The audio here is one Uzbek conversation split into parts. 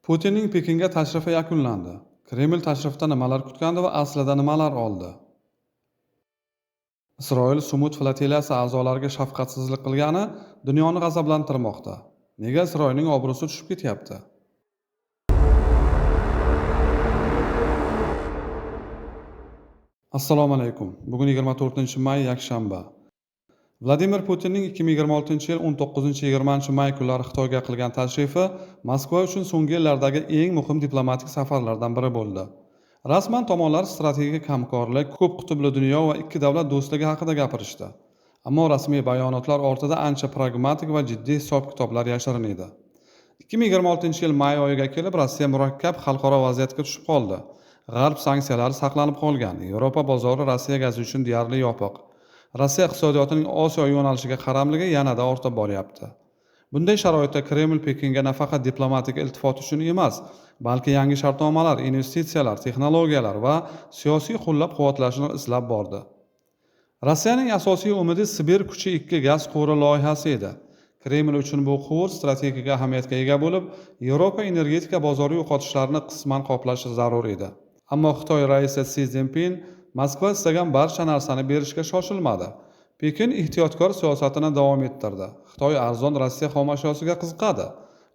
Putinning Pekinga tashrifi yakunlandi. Kreml tashrifda nimalar kutgandi va aslida nimalar oldi? Isroil Sumut flotiliyasi a'zolariga shafqatsizlik qilgani dunyoni g'azablantirmoqda. Nega Isroilning obro'si tushib ketyapti? Assalomu alaykum. Bugun 24-may yakshanba. Vladimir Putinning 2026-yil 19-20 may kunlari Xitoyga qilgan tashrifi Moskva uchun so'nggi yillardagi eng muhim diplomatik safarlardan biri bo'ldi. Rasman tomonlar strategik hamkorlik, ko'p qutbli dunyo va ikki davlat do'stligi haqida gapirishdi. Ammo rasmiy bayonotlar ortida ancha pragmatik va jiddiy hisob-kitoblar yashirin edi. 2026-yil may oyiga kelib Rossiya murakkab xalqaro vaziyatga tushib qoldi. G'arb sanksiyalari saqlanib qolgan. Yevropa bozori Rossiya gazi uchun deyarli yopiq. Rossiya iqtisodiyotining Osiyo yo'nalishiga qaramligi yanada ortib boryapti. Bunday sharoitda Kreml Pekinga nafaqat diplomatik iltifot uchun emas, balki yangi shartnomalar, investitsiyalar, texnologiyalar va siyosiy qo'llab-quvvatlashni izlab bordi. Rossiyaning asosiy umidi Sibir kuchi 2 gaz quvuri loyihasi edi. Kreml uchun bu quvur strategik ahamiyatga ega bo'lib, Yevropa energetika bozori yo'qotishlarini qisman qoplashi zarur edi. Ammo Xitoy raisi Si Szinpin Moskva istagan barcha narsani berishga shoshilmadi. Pekin ehtiyotkor siyosatini davom ettirdi. Xitoy arzon Rossiya xomashyosiga qiziqadi,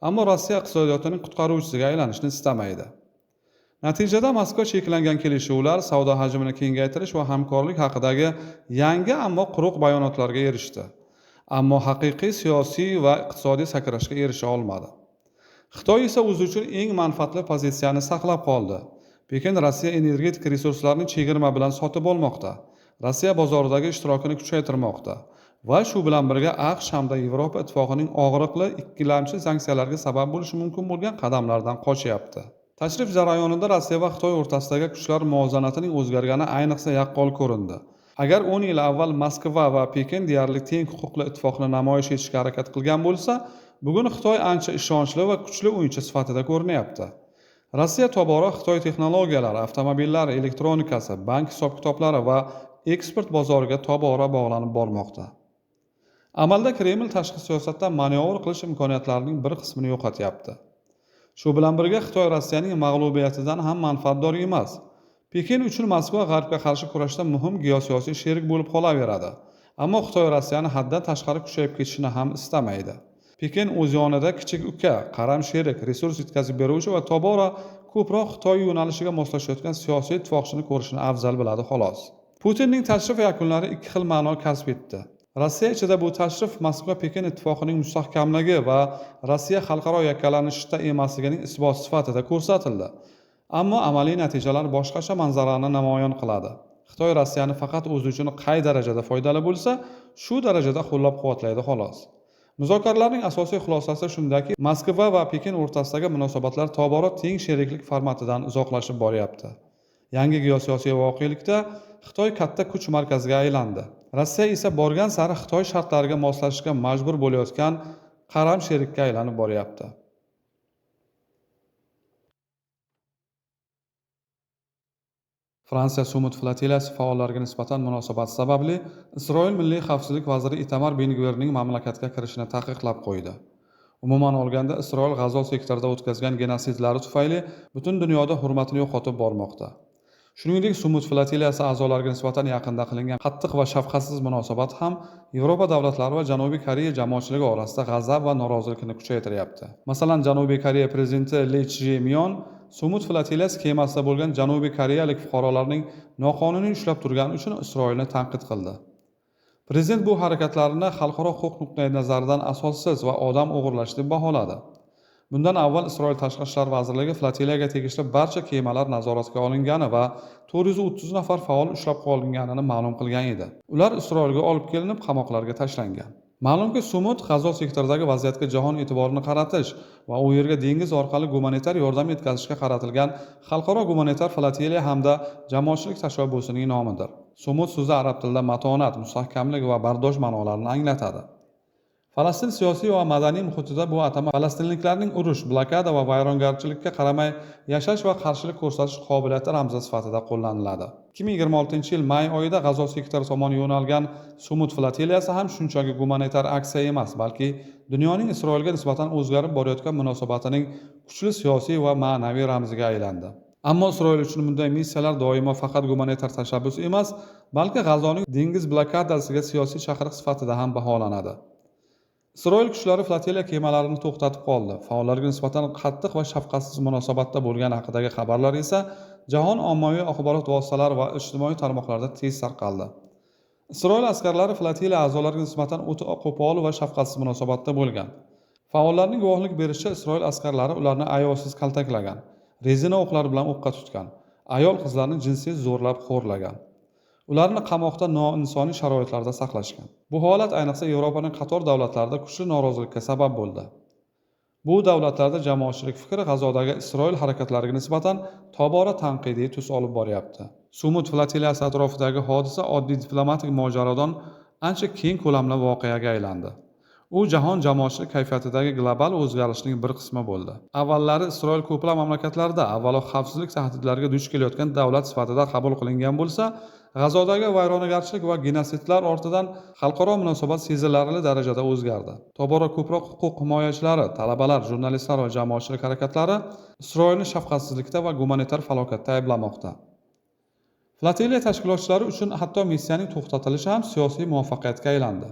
ammo Rossiya iqtisodiyotining qutqaruvchisiga aylanishni istamaydi. Natijada Moskva cheklangan kelishuvlar, savdo hajmini kengaytirish va hamkorlik haqidagi yangi ammo quruq bayonotlarga erishdi. Ammo haqiqiy siyosiy va iqtisodiy sakrashga erisha olmadi. Xitoy esa o'zi uchun eng manfaatli pozitsiyani saqlab qoldi. Pekin Rossiya energetik resurslarini chegirma bilan sotib olmoqda. Rossiya bozoridagi ishtirokini kuchaytirmoqda va shu bilan birga AQSh hamda Yevropa ittifoqining og'riqli ikkilamchi sanksiyalarga sabab bo'lishi mumkin bo'lgan qadamlardan qochyapti. Tashrif jarayonida Rossiya va Xitoy o'rtasidagi kuchlar muvozanatining o'zgargani ayniqsa yaqqol ko'rindi. Agar 10 yil avval Moskva va Pekin deyarli teng huquqli ittifoqni namoyish etishga harakat qilgan bo'lsa, bugun Xitoy ancha ishonchli va kuchli o'yinchi sifatida ko'rinyapti. Rossiya tobora Xitoy texnologiyalari, avtomobillar, elektronikasi, bank hisob-kitoblari va eksport bozoriga tobora bog'lanib bormoqda. Amalda Kreml tashqi siyosatda manevr qilish imkoniyatlarining bir qismini yo'qotyapti. Shu bilan birga Xitoy Rossiyaning mag'lubiyatidan ham manfaatdor emas. Pekin uchun Moskva G'arbga qarshi kurashda muhim geosiyosiy sherik bo'lib qolaveradi. Ammo Xitoy Rossiyani haddan tashqari kuchayib ketishini ham istamaydi. Pekin o'z yonida kichik uka, qaram sherik, resurs yetkazib beruvchi va tobora ko'proq Xitoy yo'nalishiga moslashayotgan siyosiy ittifoqchini ko'rishni afzal biladi xolos. Putinning tashrif yakunlari ikki xil ma'no kasb etdi. Rossiya ichida bu tashrif Moskva-Pekin ittifoqining mustahkamligi va Rossiya xalqaro yakkalanishda emasligining isboti sifatida ko'rsatildi. Ammo amaliy natijalar boshqacha manzarani namoyon qiladi. Xitoy Rossiyani faqat o'zi uchun qay darajada foydali bo'lsa, shu darajada qo'llab-quvvatlaydi xolos. Muzokaralarning asosiy xulosasi shundaki, Moskva va Pekin o'rtasidagi munosabatlar tobora teng sheriklik formatidan uzoqlashib boryapti. Yangi geosiyosiy voqelikda Xitoy katta kuch markaziga aylandi. Rossiya esa borgan sari Xitoy shartlariga moslashishga majbur bo'layotgan qaram sherikka aylanib boryapti. Fransiya Sumut flotiliyasi faollariga nisbatan munosabati sababli Isroil Milliy xavfsizlik vaziri Itamar Ben-Gvirning mamlakatga kirishini taqiqlab qo'ydi. Umuman olganda, Isroil G'azo sektorida o'tkazgan genotsidlari tufayli butun dunyoda hurmatini yo'qotib bormoqda. Shuningdek, Sumut flotiliyasi a'zolariga nisbatan yaqinda qilingan qattiq va shafqatsiz munosabat ham Yevropa davlatlari va Janubiy Koreya jamoatchiligi orasida g'azab va norozilikni kuchaytiryapti. Masalan, Janubiy Koreya prezidenti Lee Jae-myung Sumut flotiliyasi kemasida bo'lgan janubiy koreyalik fuqarolarning noqonuniy ushlab turgani uchun Isroilni tanqid qildi. Prezident bu harakatlarni xalqaro huquq nuqtai nazaridan asossiz va odam o'g'irlash deb baholadi. Bundan avval Isroil Tashqi ishlar vazirligi flotiliyaga tegishli barcha kemalar nazoratga olingani va 430 nafar faol ushlab qolinganini ma'lum qilgan edi. Ular Isroilga olib kelinib, qamoqlarga tashlangan. Ma'lumki, Sumut G'azo sektoridagi vaziyatga jahon e'tiborini qaratish va u yerga dengiz orqali gumanitar yordam yetkazishga qaratilgan xalqaro gumanitar flotiliya hamda jamoatchilik tashabbusining nomidir. Sumut so'zi arab tilida matonat, mustahkamlik va bardosh ma'nolarini anglatadi. Falastin siyosiy va madaniy muhitida bu atama falastinliklarning urush, blokada va vayrongarchilikka qaramay yashash va qarshilik ko'rsatish qobiliyati ramzi sifatida qo'llaniladi. 2026-yil may oyida G'azo sektori tomon yo'nalgan Sumud flotiliyasi ham shunchaki gumanitar aksiya emas, balki dunyoning Isroilga nisbatan o'zgarib borayotgan munosabatining kuchli siyosiy va ma'naviy ramziga aylandi. Ammo Isroil uchun bunday missiyalar doimo faqat gumanitar tashabbus emas, balki G'azoning dengiz blokadasiga siyosiy chaqiriq sifatida ham baholanadi. Isroil kuchlari flotiliya kemalarini to'xtatib qoldi. Faollarga nisbatan qattiq va shafqatsiz munosabatda bo'lgani haqidagi xabarlar esa jahon ommaviy axborot vositalari va ijtimoiy tarmoqlarda tez tarqaldi. Isroil askarlari flotiliya a'zolariga nisbatan o'ta qo'pol va shafqatsiz munosabatda bo'lgan. Faollarning guvohlik berishicha, Isroil askarlari ularni ayovsiz kaltaklagan, rezina o'qlar bilan o'qqa tutgan, ayol-qizlarni jinsiy zo'rlab xo'rlagan. Ularni qamoqda noinsoniy sharoitlarda saqlashgan. Bu holat ayniqsa Yevropaning qator davlatlarida kuchli norozilikka sabab bo'ldi. Bu davlatlarda jamoatchilik fikri G'azodagi Isroil harakatlariga nisbatan tobora tanqidiy tus olib boryapti. Sumud flotiliyasi atrofidagi hodisa oddiy diplomatik mojarodan ancha keng ko'lamli voqeaga aylandi. U jahon jamoatchilik kayfiyatidagi global o'zgarishning bir qismi bo'ldi. Avvallari Isroil ko'plab mamlakatlarda avvalo xavfsizlik tahdidlariga duch kelayotgan davlat sifatida qabul qilingan bo'lsa, G'azodagi vayronagarchilik va genosidlar ortidan xalqaro munosabat sezilarli darajada o'zgardi. Tobora ko'proq huquq himoyachilari, talabalar, jurnalistlar va jamoatchilik harakatlari Isroilni shafqatsizlikda va gumanitar falokatda ayblamoqda. Flotiliya tashkilotchilari uchun hatto missiyaning to'xtatilishi ham siyosiy muvaffaqiyatga aylandi.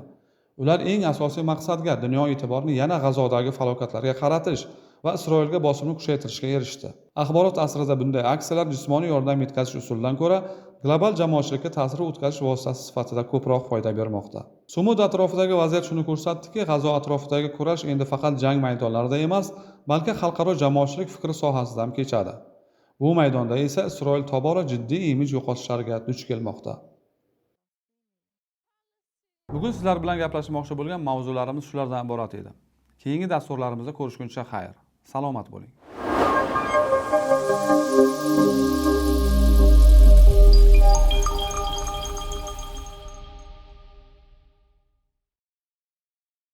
Ular eng asosiy maqsadga, dunyo e'tiborini yana G'azodagi falokatlarga qaratish va Isroilga bosimni kuchaytirishga erishdi. Axborot asrida bunday aksiyalar jismoniy yordam yetkazish usulidan ko'ra global jamoatchilikka ta'sir o'tkazish vositasi sifatida ko'proq foyda bermoqda. Sumud atrofidagi vaziyat shuni ko'rsatdiki, G'azo atrofidagi kurash endi faqat jang maydonlarida emas, balki xalqaro jamoatchilik fikri sohasida ham kechadi. Bu maydonda esa Isroil tobora jiddiy imij yo'qotishlariga duch kelmoqda. Bugun sizlar bilan gaplashmoqchi bo'lgan mavzularimiz shulardan iborat edi. Keyingi dasturlarimizda ko'rishguncha xayr. Salomat bo'ling.